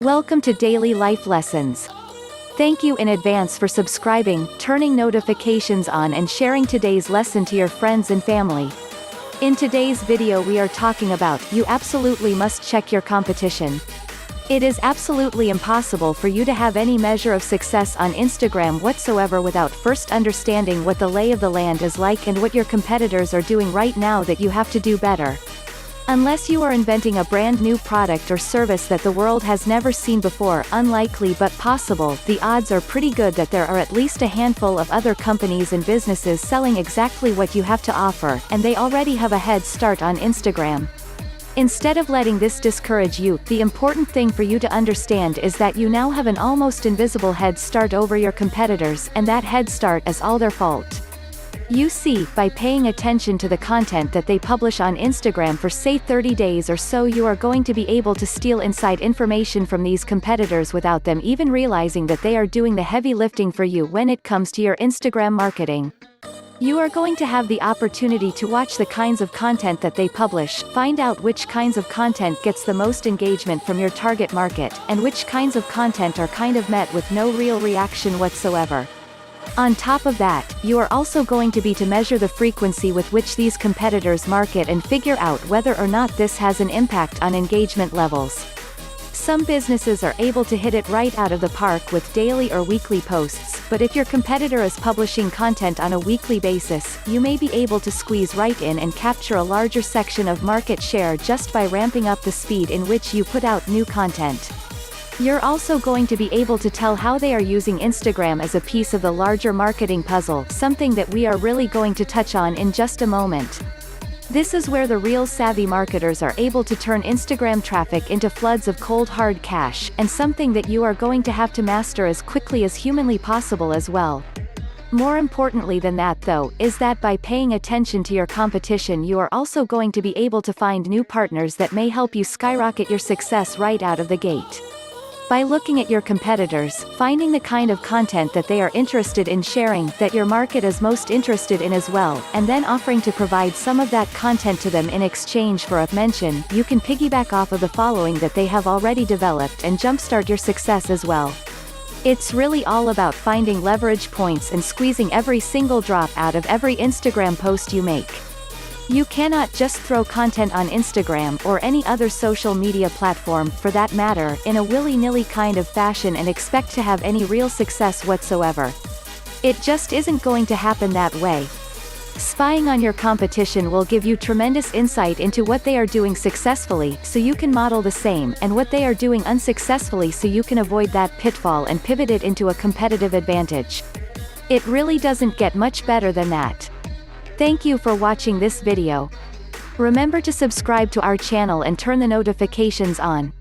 Welcome to Daily Life Lessons. Thank you in advance for subscribing, turning notifications on and sharing today's lesson to your friends and family. In today's video we are talking about, you absolutely must check your competition. It is absolutely impossible for you to have any measure of success on Instagram whatsoever without first understanding what the lay of the land is like and what your competitors are doing right now that you have to do better. Unless you are inventing a brand new product or service that the world has never seen before, unlikely but possible, the odds are pretty good that there are at least a handful of other companies and businesses selling exactly what you have to offer, and they already have a head start on Instagram. Instead of letting this discourage you, the important thing for you to understand is that you now have an almost invisible head start over your competitors, and that head start is all their fault. You see, by paying attention to the content that they publish on Instagram for say 30 days or so, you are going to be able to steal inside information from these competitors without them even realizing that they are doing the heavy lifting for you when it comes to your Instagram marketing. You are going to have the opportunity to watch the kinds of content that they publish, find out which kinds of content gets the most engagement from your target market, and which kinds of content are kind of met with no real reaction whatsoever. On top of that, you are also going to be to measure the frequency with which these competitors market and figure out whether or not this has an impact on engagement levels. Some businesses are able to hit it right out of the park with daily or weekly posts, but if your competitor is publishing content on a weekly basis, you may be able to squeeze right in and capture a larger section of market share just by ramping up the speed in which you put out new content. You're also going to be able to tell how they are using Instagram as a piece of the larger marketing puzzle, something that we are really going to touch on in just a moment. This is where the real savvy marketers are able to turn Instagram traffic into floods of cold hard cash, and something that you are going to have to master as quickly as humanly possible as well. More importantly than that though, is that by paying attention to your competition you are also going to be able to find new partners that may help you skyrocket your success right out of the gate. By looking at your competitors, finding the kind of content that they are interested in sharing, that your market is most interested in as well, and then offering to provide some of that content to them in exchange for a mention, you can piggyback off of the following that they have already developed and jumpstart your success as well. It's really all about finding leverage points and squeezing every single drop out of every Instagram post you make. You cannot just throw content on Instagram or any other social media platform, for that matter, in a willy-nilly kind of fashion and expect to have any real success whatsoever. It just isn't going to happen that way. Spying on your competition will give you tremendous insight into what they are doing successfully, so you can model the same, and what they are doing unsuccessfully so you can avoid that pitfall and pivot it into a competitive advantage. It really doesn't get much better than that. Thank you for watching this video. Remember to subscribe to our channel and turn the notifications on.